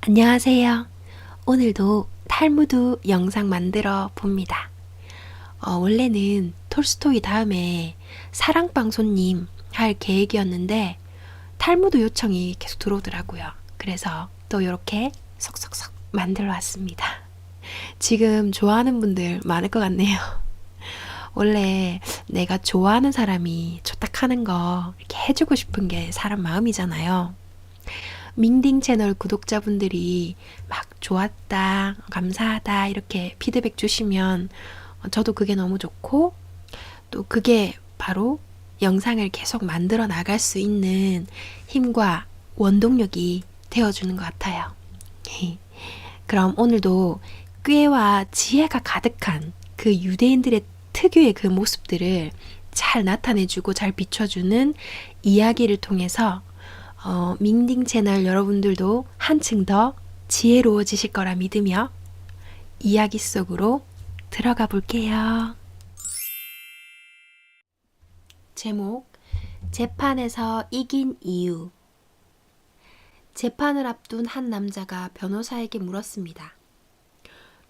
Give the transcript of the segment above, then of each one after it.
안녕하세요. 오늘도 탈무드 영상 만들어 봅니다. 원래는 톨스토이 다음에 사랑방송님 할 계획이었는데 탈무드 요청이 계속 들어오더라고요. 그래서 또 이렇게 속속속 만들어 왔습니다. 지금 좋아하는 분들 많을 것 같네요. 원래 내가 좋아하는 사람이 좋다하는 거 이렇게 해주고 싶은 게 사람 마음이잖아요. 밍딩 채널 구독자분들이 막 좋았다, 감사하다 이렇게 피드백 주시면 저도 그게 너무 좋고 또 그게 바로 영상을 계속 만들어 나갈 수 있는 힘과 원동력이 되어주는 것 같아요. 그럼 오늘도 꾀와 지혜가 가득한 그 유대인들의 특유의 그 모습들을 잘 나타내주고 잘 비춰주는 이야기를 통해서 밍딩 채널 여러분들도 한층 더 지혜로워지실 거라 믿으며 이야기 속으로 들어가 볼게요. 제목, 재판에서 이긴 이유. 재판을 앞둔 한 남자가 변호사에게 물었습니다.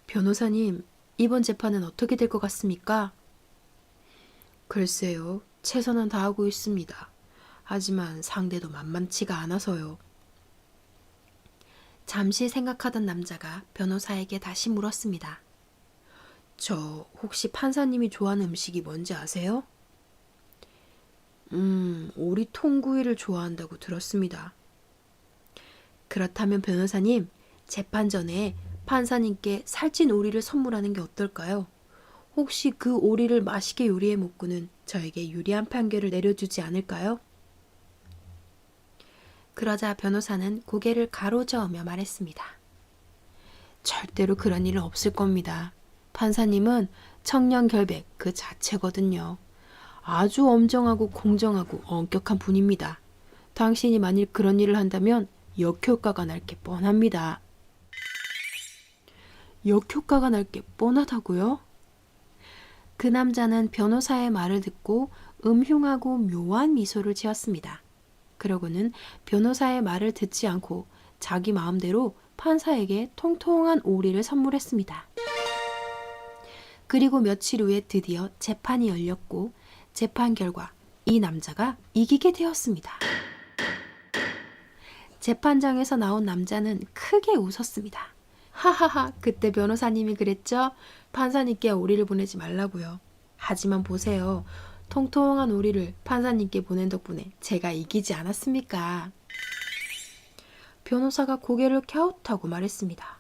변호사님, 이번 재판은 어떻게 될 것 같습니까? 글쎄요, 최선은 다하고 있습니다. 하지만 상대도 만만치가 않아서요. 잠시 생각하던 남자가 변호사에게 다시 물었습니다. 저 혹시 판사님이 좋아하는 음식이 뭔지 아세요? 오리 통구이를 좋아한다고 들었습니다. 그렇다면 변호사님, 재판 전에 판사님께 살찐 오리를 선물하는 게 어떨까요? 혹시 그 오리를 맛있게 요리해 먹고는 저에게 유리한 판결을 내려주지 않을까요? 그러자 변호사는 고개를 가로저으며 말했습니다. 절대로 그런 일은 없을 겁니다. 판사님은 청렴결백 그 자체거든요. 아주 엄정하고 공정하고 엄격한 분입니다. 당신이 만일 그런 일을 한다면 역효과가 날 게 뻔합니다. 역효과가 날 게 뻔하다고요? 그 남자는 변호사의 말을 듣고 음흉하고 묘한 미소를 지었습니다. 그러고는 변호사의 말을 듣지 않고 자기 마음대로 판사에게 통통한 오리를 선물했습니다. 그리고 며칠 후에 드디어 재판이 열렸고 재판 결과 이 남자가 이기게 되었습니다. 재판장에서 나온 남자는 크게 웃었습니다. 하하하, 그때 변호사님이 그랬죠? 판사님께 오리를 보내지 말라고요. 하지만 보세요. 통통한 오리를 판사님께 보낸 덕분에 제가 이기지 않았습니까? 변호사가 고개를 갸웃하고 말했습니다.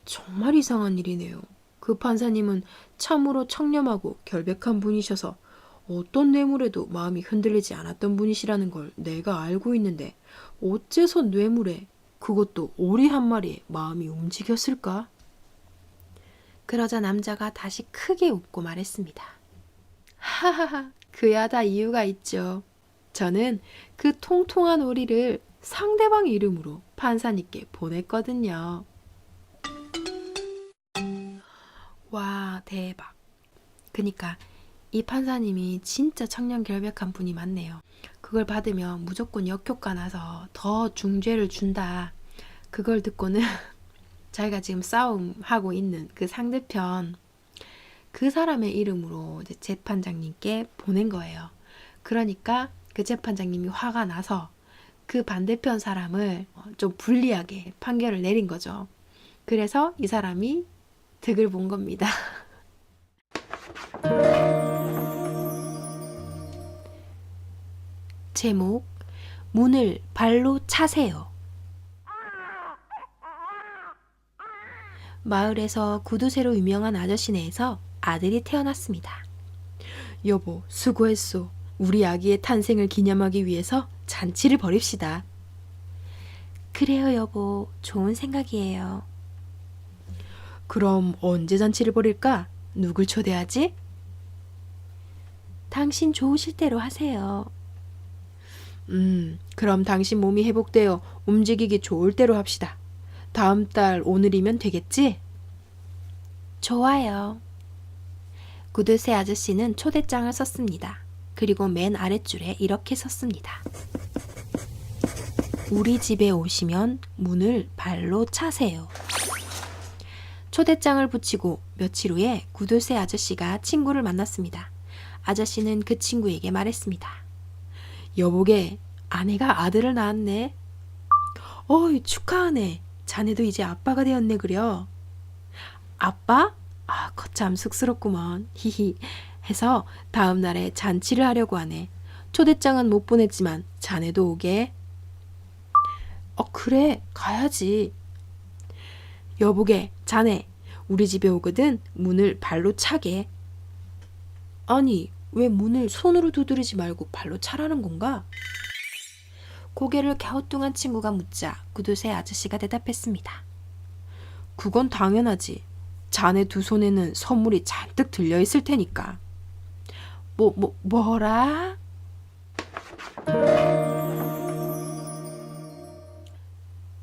정말 이상한 일이네요. 그 판사님은 참으로 청렴하고 결백한 분이셔서 어떤 뇌물에도 마음이 흔들리지 않았던 분이시라는 걸 내가 알고 있는데 어째서 뇌물에, 그것도 오리 한 마리에 마음이 움직였을까? 그러자 남자가 다시 크게 웃고 말했습니다. 하하하, 그야 다 이유가 있죠. 저는 그 통통한 오리를 상대방 이름으로 판사님께 보냈거든요. 와, 대박. 그니까 이 판사님이 진짜 청렴결백한 분이 맞네요. 그걸 받으면 무조건 역효과 나서 더 중죄를 준다. 그걸 듣고는 자기가 지금 싸움하고 있는 그 상대편, 그 사람의 이름으로 이제 재판장님께 보낸 거예요. 그러니까 그 재판장님이 화가 나서 그 반대편 사람을 좀 불리하게 판결을 내린 거죠. 그래서 이 사람이 득을 본 겁니다. 제목, 문을 발로 차세요. 마을에서 구두쇠로 유명한 아저씨네에서 아들이 태어났습니다. 여보, 수고했소. 우리 아기의 탄생을 기념하기 위해서 잔치를 벌입시다. 그래요, 여보. 좋은 생각이에요. 그럼 언제 잔치를 벌일까? 누굴 초대하지? 당신 좋으실 대로 하세요. 그럼 당신 몸이 회복되어 움직이기 좋을 대로 합시다. 다음 달 오늘이면 되겠지? 좋아요. 구두쇠 아저씨는 초대장을 썼습니다. 그리고 맨 아랫줄에 이렇게 썼습니다. 우리 집에 오시면 문을 발로 차세요. 초대장을 붙이고 며칠 후에 구두쇠 아저씨가 친구를 만났습니다. 아저씨는 그 친구에게 말했습니다. 여보게, 아내가 아들을 낳았네. 어이, 축하하네. 자네도 이제 아빠가 되었네 그려. 아빠? 아, 거참 쑥스럽구먼. 히히. 해서 다음 날에 잔치를 하려고 하네. 초대장은 못 보냈지만 자네도 오게. 그래, 가야지. 여보게, 자네, 우리 집에 오거든 문을 발로 차게. 아니, 왜 문을 손으로 두드리지 말고 발로 차라는 건가? 고개를 갸우뚱한 친구가 묻자 구두쇠 아저씨가 대답했습니다. 그건 당연하지. 자네 두 손에는 선물이 잔뜩 들려있을 테니까. 뭐라?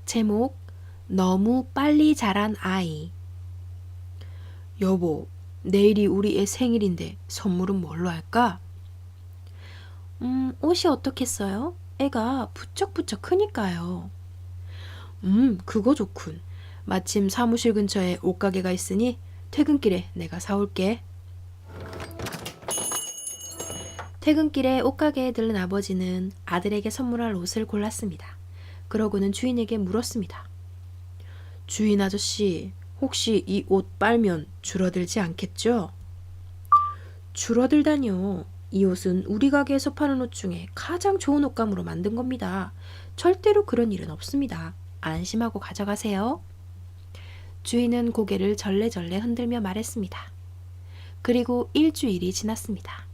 제목, 너무 빨리 자란 아이. 여보, 내일이 우리 애 생일인데 선물은 뭘로 할까? 옷이 어떻겠어요? 애가 부쩍부쩍 크니까요. 그거 좋군. 마침 사무실 근처에 옷가게가 있으니 퇴근길에 내가 사올게. 퇴근길에 옷가게에 들른 아버지는 아들에게 선물할 옷을 골랐습니다. 그러고는 주인에게 물었습니다. 주인 아저씨, 혹시 이 옷 빨면 줄어들지 않겠죠? 줄어들다뇨. 이 옷은 우리 가게에서 파는 옷 중에 가장 좋은 옷감으로 만든 겁니다. 절대로 그런 일은 없습니다. 안심하고 가져가세요. 주인은 고개를 절레절레 흔들며 말했습니다. 그리고 일주일이 지났습니다.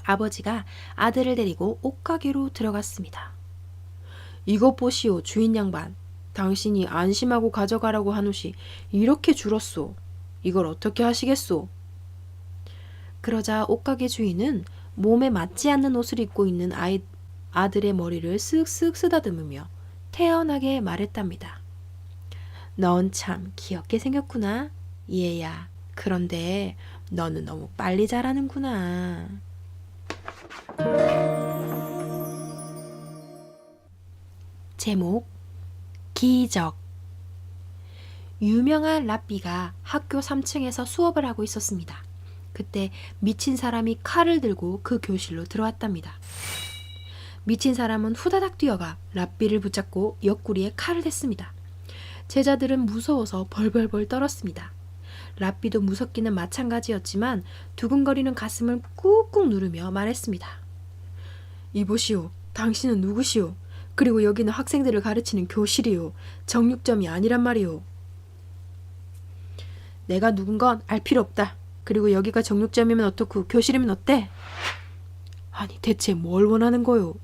아버지가 아들을 데리고 옷가게로 들어갔습니다. 이것 보시오, 주인 양반. 당신이 안심하고 가져가라고 한 옷이 이렇게 줄었소. 이걸 어떻게 하시겠소? 그러자 옷가게 주인은 몸에 맞지 않는 옷을 입고 있는 아들의 머리를 쓱쓱 쓰다듬으며 태연하게 말했답니다. 넌 참 귀엽게 생겼구나, 얘야. 그런데 너는 너무 빨리 자라는구나. 제목, 기적. 유명한 랍비가 학교 3층에서 수업을 하고 있었습니다. 그때 미친 사람이 칼을 들고 그 교실로 들어왔답니다. 미친 사람은 후다닥 뛰어가 랍비를 붙잡고 옆구리에 칼을 댔습니다. 제자들은 무서워서 벌벌벌 떨었습니다. 랍비도 무섭기는 마찬가지였지만 두근거리는 가슴을 꾹꾹 누르며 말했습니다. 이보시오, 당신은 누구시오? 그리고 여기는 학생들을 가르치는 교실이요. 정육점이 아니란 말이오. 내가 누군 건 알 필요 없다. 그리고 여기가 정육점이면 어떻고 교실이면 어때? 아니, 대체 뭘 원하는 거요?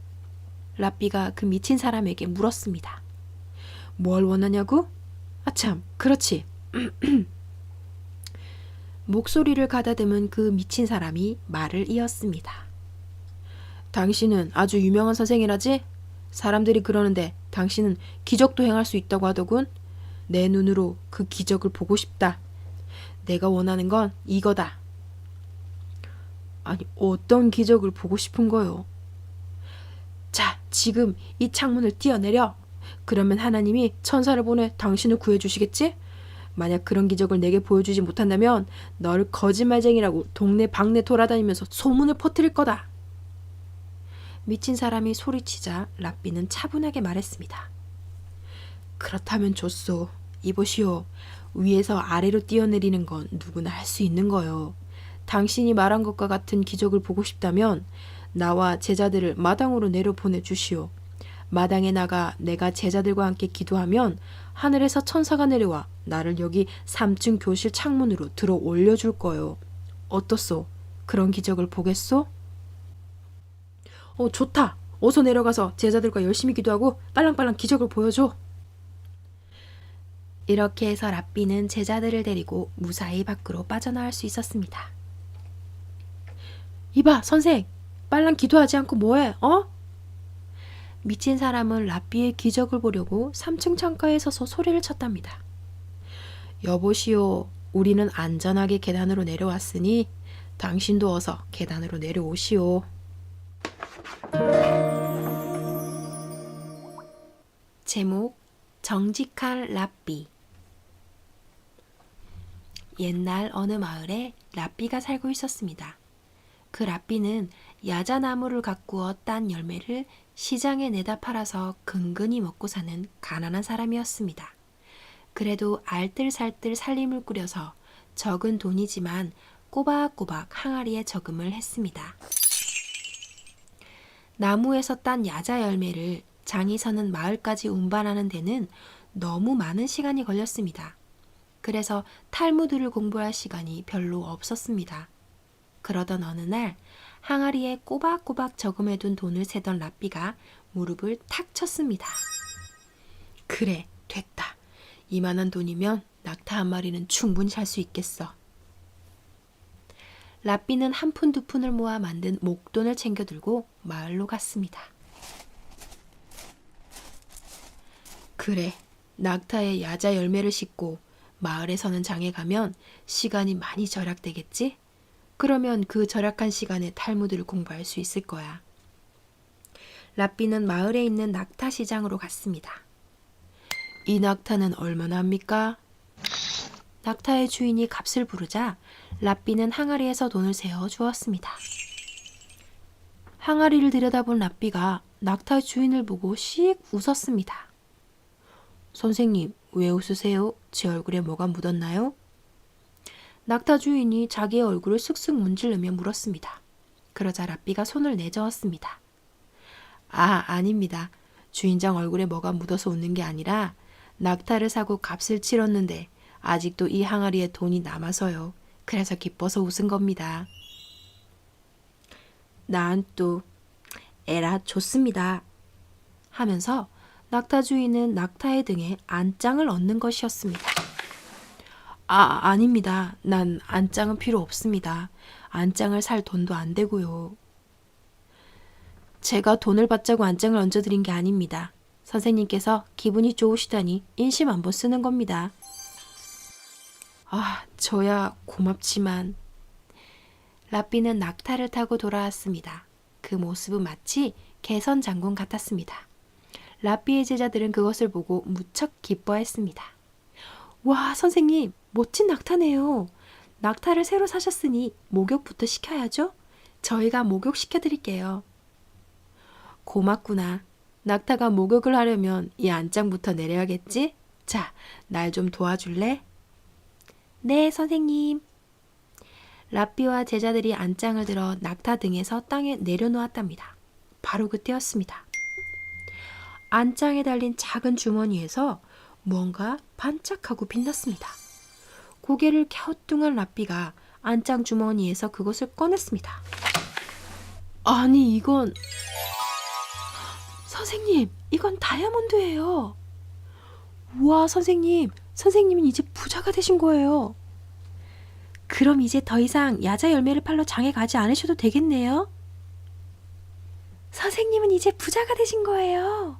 랍비가 그 미친 사람에게 물었습니다. 뭘 원하냐고? 아참, 그렇지. 목소리를 가다듬은 그 미친 사람이 말을 이었습니다. 당신은 아주 유명한 선생이라지? 사람들이 그러는데 당신은 기적도 행할 수 있다고 하더군. 내 눈으로 그 기적을 보고 싶다. 내가 원하는 건 이거다. 아니, 어떤 기적을 보고 싶은 거요? 자, 지금 이 창문을 뛰어내려. 그러면 하나님이 천사를 보내 당신을 구해주시겠지? 만약 그런 기적을 내게 보여주지 못한다면 너를 거짓말쟁이라고 동네 방네 돌아다니면서 소문을 퍼뜨릴 거다. 미친 사람이 소리치자 랍비는 차분하게 말했습니다. 그렇다면 좋소. 이보시오. 위에서 아래로 뛰어내리는 건 누구나 할 수 있는 거요. 당신이 말한 것과 같은 기적을 보고 싶다면 나와 제자들을 마당으로 내려보내주시오. 마당에 나가 내가 제자들과 함께 기도하면 하늘에서 천사가 내려와 나를 여기 3층 교실 창문으로 들어 올려줄 거요. 어떻소? 그런 기적을 보겠소? 좋다. 어서 내려가서 제자들과 열심히 기도하고 빨랑빨랑 기적을 보여줘. 이렇게 해서 랍비는 제자들을 데리고 무사히 밖으로 빠져나갈 수 있었습니다. 이봐, 선생! 빨랑 기도하지 않고 뭐해, 어? 미친 사람은 랍비의 기적을 보려고 3층 창가에 서서 소리를 쳤답니다. 여보시오, 우리는 안전하게 계단으로 내려왔으니 당신도 어서 계단으로 내려오시오. 제목 정직한 랍비. 옛날 어느 마을에 랍비가 살고 있었습니다. 그 랍비는 야자나무를 가꾸어 딴 열매를 시장에 내다 팔아서 근근히 먹고 사는 가난한 사람이었습니다. 그래도 알뜰살뜰 살림을 꾸려서 적은 돈이지만 꼬박꼬박 항아리에 저금을 했습니다. 나무에서 딴 야자 열매를 장이 서는 마을까지 운반하는 데는 너무 많은 시간이 걸렸습니다. 그래서 탈무드를 공부할 시간이 별로 없었습니다. 그러던 어느 날 항아리에 꼬박꼬박 저금해둔 돈을 세던 랍비가 무릎을 탁 쳤습니다. 그래, 됐다. 이만한 돈이면 낙타 한 마리는 충분히 살 수 있겠어. 랍비는 한 푼 두 푼을 모아 만든 목돈을 챙겨 들고 마을로 갔습니다. 그래, 낙타의 야자 열매를 싣고 마을에 서는 장에 가면 시간이 많이 절약되겠지? 그러면 그 절약한 시간에 탈무드를 공부할 수 있을 거야. 랍비는 마을에 있는 낙타 시장으로 갔습니다. 이 낙타는 얼마나 합니까? 낙타의 주인이 값을 부르자 랍비는 항아리에서 돈을 세어 주었습니다. 항아리를 들여다본 랍비가 낙타 주인을 보고 씩 웃었습니다. 선생님, 왜 웃으세요? 제 얼굴에 뭐가 묻었나요? 낙타 주인이 자기의 얼굴을 슥슥 문지르며 물었습니다. 그러자 랍비가 손을 내저었습니다. 아닙니다. 주인장 얼굴에 뭐가 묻어서 웃는 게 아니라 낙타를 사고 값을 치렀는데 아직도 이 항아리에 돈이 남아서요. 그래서 기뻐서 웃은 겁니다. 난 또 에라 좋습니다. 하면서 낙타 주인은 낙타의 등에 안장을 얹는 것이었습니다. 아닙니다. 난 안장은 필요 없습니다. 안장을 살 돈도 안 되고요. 제가 돈을 받자고 안장을 얹어드린 게 아닙니다. 선생님께서 기분이 좋으시다니 인심 한번 쓰는 겁니다. 저야 고맙지만. 랍비는 낙타를 타고 돌아왔습니다. 그 모습은 마치 개선 장군 같았습니다. 랍비의 제자들은 그것을 보고 무척 기뻐했습니다. 와, 선생님, 멋진 낙타네요. 낙타를 새로 사셨으니 목욕부터 시켜야죠? 저희가 목욕시켜드릴게요. 고맙구나. 낙타가 목욕을 하려면 이 안장부터 내려야겠지? 자, 날 좀 도와줄래? 네, 선생님. 랍비와 제자들이 안장을 들어 낙타 등에서 땅에 내려놓았답니다. 바로 그때였습니다. 안장에 달린 작은 주머니에서 무언가 반짝하고 빛났습니다. 고개를 갸우뚱한 랍비가 안장 주머니에서 그것을 꺼냈습니다. 아니, 이건... 선생님, 이건 다이아몬드예요. 우와, 선생님은 이제 부자가 되신 거예요. 그럼 이제 더 이상 야자 열매를 팔러 장에 가지 않으셔도 되겠네요. 선생님은 이제 부자가 되신 거예요.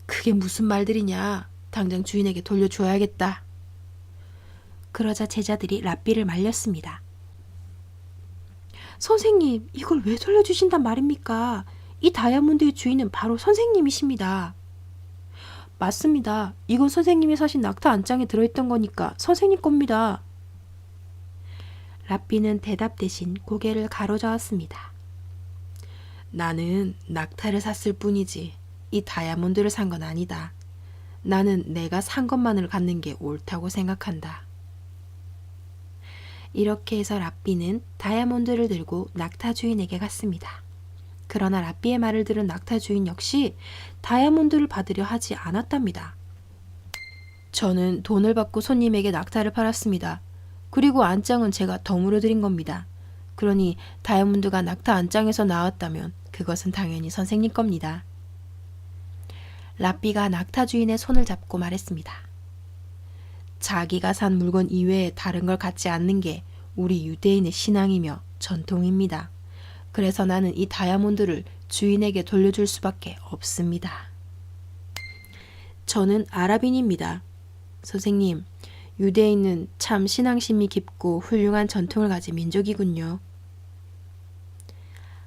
그게 무슨 말들이냐. 당장 주인에게 돌려줘야겠다. 그러자 제자들이 랍비를 말렸습니다. 선생님, 이걸 왜 돌려주신단 말입니까? 이 다이아몬드의 주인은 바로 선생님이십니다. 맞습니다. 이건 선생님이 사신 낙타 안장에 들어있던 거니까 선생님 겁니다. 랍비는 대답 대신 고개를 가로저었습니다. 나는 낙타를 샀을 뿐이지 이 다이아몬드를 산 건 아니다. 나는 내가 산 것만을 갖는 게 옳다고 생각한다. 이렇게 해서 랍비는 다이아몬드를 들고 낙타 주인에게 갔습니다. 그러나 랍비의 말을 들은 낙타 주인 역시 다이아몬드를 받으려 하지 않았답니다. 저는 돈을 받고 손님에게 낙타를 팔았습니다. 그리고 안장은 제가 덤으로 드린 겁니다. 그러니 다이아몬드가 낙타 안장에서 나왔다면 그것은 당연히 선생님 겁니다. 랍비가 낙타 주인의 손을 잡고 말했습니다. 자기가 산 물건 이외에 다른 걸 갖지 않는 게 우리 유대인의 신앙이며 전통입니다. 그래서 나는 이 다이아몬드를 주인에게 돌려줄 수밖에 없습니다. 저는 아랍인입니다. 선생님, 유대인은 참 신앙심이 깊고 훌륭한 전통을 가진 민족이군요.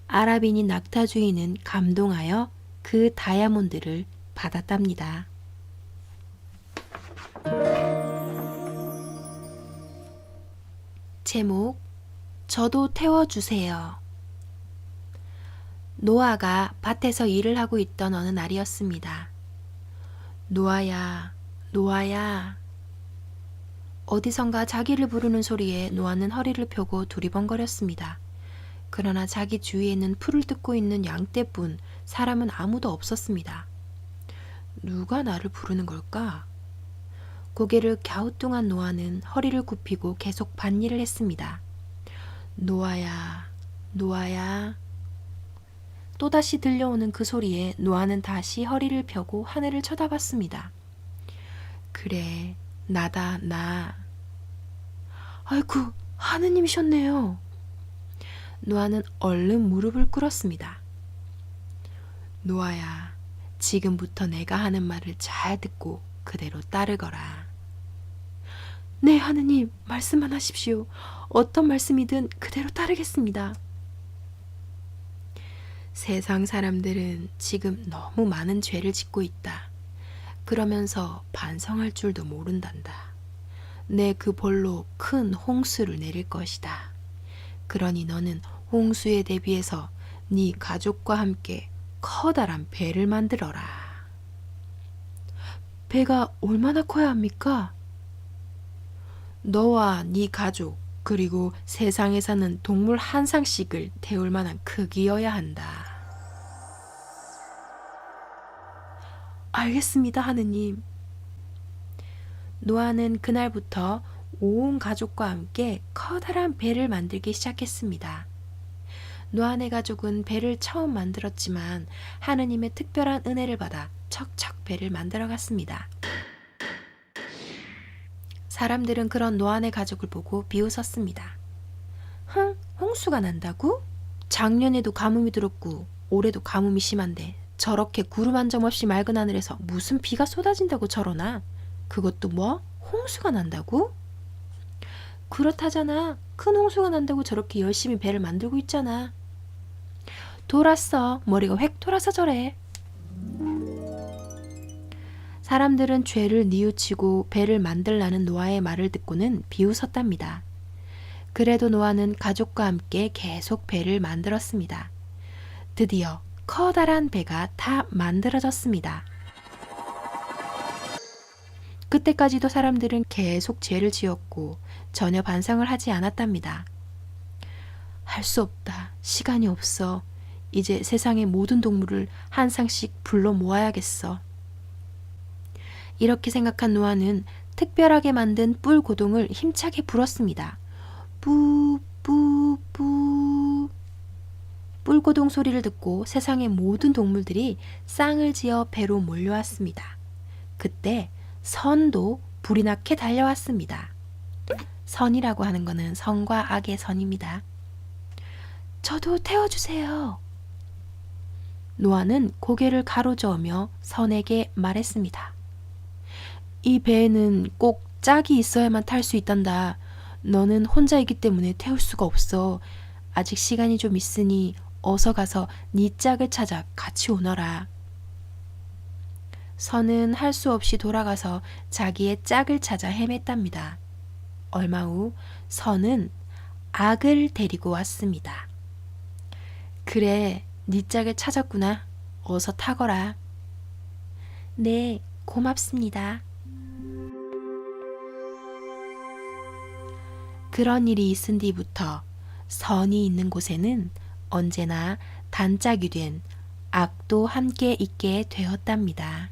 아랍인인 낙타 주인은 감동하여 그 다이아몬드를 받았답니다. 제목, 저도 태워주세요. 노아가 밭에서 일을 하고 있던 어느 날이었습니다. 노아야, 노아야. 어디선가 자기를 부르는 소리에 노아는 허리를 펴고 두리번거렸습니다. 그러나 자기 주위에는 풀을 뜯고 있는 양떼뿐 사람은 아무도 없었습니다. 누가 나를 부르는 걸까? 고개를 갸우뚱한 노아는 허리를 굽히고 계속 밭일을 했습니다. 노아야, 노아야. 또다시 들려오는 그 소리에 노아는 다시 허리를 펴고 하늘을 쳐다봤습니다. 그래, 나다, 나. 아이고, 하느님이셨네요. 노아는 얼른 무릎을 꿇었습니다. 노아야, 지금부터 내가 하는 말을 잘 듣고 그대로 따르거라. 네, 하느님, 말씀만 하십시오. 어떤 말씀이든 그대로 따르겠습니다. 세상 사람들은 지금 너무 많은 죄를 짓고 있다. 그러면서 반성할 줄도 모른단다. 내 그 볼로 큰 홍수를 내릴 것이다. 그러니 너는 홍수에 대비해서 네 가족과 함께 커다란 배를 만들어라. 배가 얼마나 커야 합니까? 너와 네 가족 그리고 세상에 사는 동물 한 쌍씩을 태울 만한 크기여야 한다. 알겠습니다, 하느님. 노아는 그날부터 온 가족과 함께 커다란 배를 만들기 시작했습니다. 노아네 가족은 배를 처음 만들었지만 하느님의 특별한 은혜를 받아 척척 배를 만들어갔습니다. 사람들은 그런 노아네 가족을 보고 비웃었습니다. 흥, 홍수가 난다고? 작년에도 가뭄이 들었고 올해도 가뭄이 심한데 저렇게 구름 한 점 없이 맑은 하늘에서 무슨 비가 쏟아진다고 저러나? 그것도 뭐? 홍수가 난다고? 그렇다잖아. 큰 홍수가 난다고 저렇게 열심히 배를 만들고 있잖아. 돌았어. 머리가 획 돌아서 저래. 사람들은 죄를 뉘우치고 배를 만들라는 노아의 말을 듣고는 비웃었답니다. 그래도 노아는 가족과 함께 계속 배를 만들었습니다. 드디어 커다란 배가 다 만들어졌습니다. 그때까지도 사람들은 계속 죄를 지었고 전혀 반성을 하지 않았답니다. 할 수 없다. 시간이 없어. 이제 세상의 모든 동물을 한 쌍씩 불러 모아야겠어. 이렇게 생각한 노아는 특별하게 만든 뿔 고동을 힘차게 불었습니다. 뿌, 뿌, 뿌. 뿔고동 소리를 듣고 세상의 모든 동물들이 쌍을 지어 배로 몰려왔습니다. 그때 선도 불이 나게 달려왔습니다. 선이라고 하는 것은 선과 악의 선입니다. 저도 태워주세요. 노아는 고개를 가로저으며 선에게 말했습니다. 이 배에는 꼭 짝이 있어야만 탈 수 있단다. 너는 혼자이기 때문에 태울 수가 없어. 아직 시간이 좀 있으니 어서 가서 네 짝을 찾아 같이 오너라. 선은 할 수 없이 돌아가서 자기의 짝을 찾아 헤맸답니다. 얼마 후 선은 악을 데리고 왔습니다. 그래, 네 짝을 찾았구나. 어서 타거라. 네, 고맙습니다. 그런 일이 있은 뒤부터 선이 있는 곳에는 언제나 단짝이 된 악도 함께 있게 되었답니다.